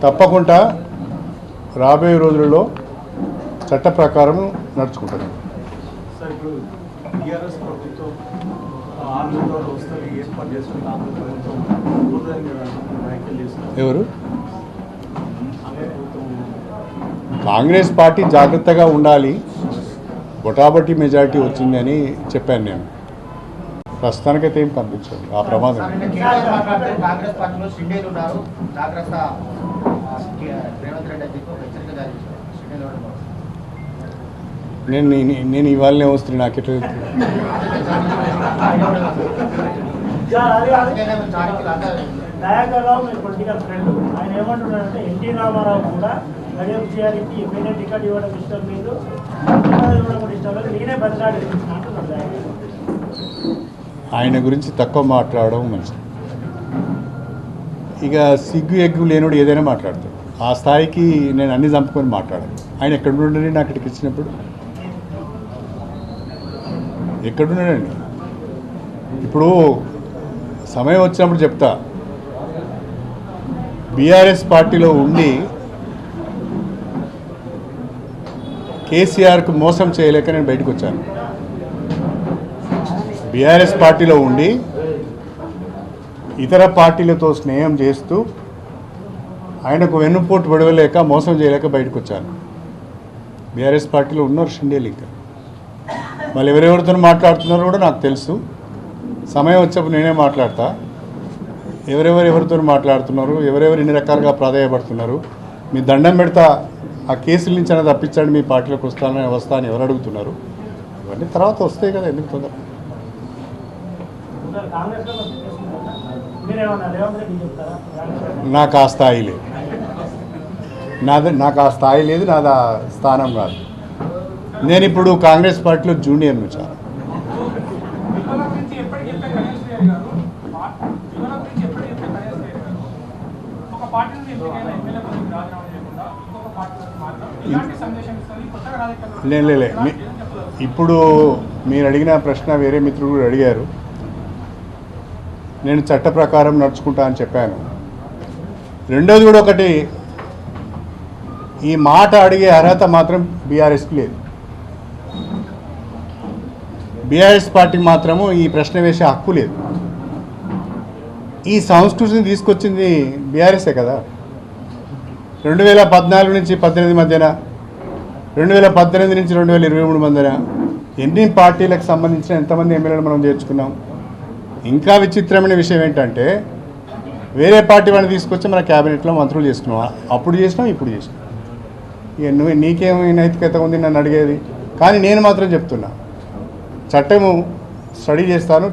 తప్పకుండా రాబోయే రోజులలో చట్ట ప్రకారం నడుచుకుంటాను. సార్ ఇప్పుడు టీఆర్ఎస్ ప్రభుత్వం ఆంధ్రలో వస్తుంది ఏర్పాటు చేసుకుని ఆంధ్ర ప్రభుత్వం వ్యాఖ్యలు చేస్తున్నారు. ఎవరు? కాంగ్రెస్ పార్టీ జాగ్రత్తగా ఉండాలి, బొటాబొటీ మెజారిటీ వచ్చిందని చెప్పాను నేను. ప్రస్తుతానికైతే ఏం కనిపించదు ఆ ప్రమాదం. కాంగ్రెస్ పార్టీలో సిండేలు ఉన్నారు, జాగ్రత్త రేవంత్ రెడ్డి అయితే హెచ్చరిక జారీ చేశారు. నేను ఇవాళనే వస్తుంది, నాకు ఎట్లా దయాకర్ రావు మీ పొలిటికల్ ఫ్రెండ్, ఆయన ఏమంటున్నారంటే ఎన్టీ రామారావు కూడా గడియపు చేయాలికి ఎమ్మెల్యే టికెట్ ఇవ్వడం ఇష్టం లేదు, ఇవ్వడం ఇష్టం లేదు, నేనే బదిలాడి అంటున్నాను. ఆయన గురించి తక్కువ మాట్లాడడం మంచిది. ఇక సిగ్గు ఎగ్గు లేనుడు ఏదైనా మాట్లాడతాడు. ఆ స్థాయికి నేను అన్ని చంపుకొని మాట్లాడాను. ఆయన ఎక్కడుండండి నాకు ఇక్కడికి ఇచ్చినప్పుడు? ఎక్కడున్నాడండి? ఇప్పుడు సమయం వచ్చినప్పుడు చెప్తా. బీఆర్ఎస్ పార్టీలో ఉండి కేసీఆర్కు మోసం చేయలేక నేను బయటకు వచ్చాను. బీఆర్ఎస్ పార్టీలో ఉండి ఇతర పార్టీలతో స్నేహం చేస్తూ ఆయనకు వెన్నుపోటు విడవలేక మోసం చేయలేక బయటకు వచ్చాను. బీఆర్ఎస్ పార్టీలో ఉన్నారు షిండేలు. ఇంకా మళ్ళీ ఎవరెవరితో మాట్లాడుతున్నారో కూడా నాకు తెలుసు. సమయం వచ్చేప్పుడు నేనే మాట్లాడతా. ఎవరెవరితో మాట్లాడుతున్నారు, ఎవరెవరు ఎన్ని రకాలుగా ప్రాధాయపడుతున్నారు, మీ దండం పెడతా ఆ కేసుల నుంచి అనేది తప్పించండి, మీ పార్టీలోకి వస్తా అని ఎవరు అడుగుతున్నారు? ఇవన్నీ తర్వాత వస్తాయి కదా, ఎందుకు తొందర? నాకు ఆ స్థాయి లేదు, నాకు ఆ స్థాయి లేదు, నాది ఆ స్థానం కాదు. నేను ఇప్పుడు కాంగ్రెస్ పార్టీలో జూనియర్ నుంచి. లే ఇప్పుడు మీరు అడిగిన ప్రశ్న వేరే మిత్రులు కూడా అడిగారు. నేను చట్ట ప్రకారం నడుచుకుంటా అని చెప్పాను. రెండోది కూడా ఒకటి, ఈ మాట అడిగే అర్హత మాత్రం బీఆర్ఎస్కి లేదు. బీఆర్ఎస్ పార్టీకి మాత్రము ఈ ప్రశ్న వేసే హక్కు లేదు. ఈ సంస్కృతిని తీసుకొచ్చింది బీఆర్ఎస్ఏ కదా. 2014 నుంచి 18 మధ్యన, 2018 నుంచి 2023 మధ్యన ఎన్ని పార్టీలకు సంబంధించిన ఎంతమంది ఎమ్మెల్యేలు మనం చేర్చుకున్నాం. ఇంకా విచిత్రమైన విషయం ఏంటంటే వేరే పార్టీ వాడిని తీసుకొచ్చి మన క్యాబినెట్లో మంత్రులు చేసుకున్నాం. అప్పుడు చేసినాం, ఇప్పుడు చేసినాం. ఇక నీకేమి నైతికత ఉంది నన్ను అడిగేది? కానీ నేను మాత్రం చెప్తున్నా, చట్టము స్టడీ చేస్తాను.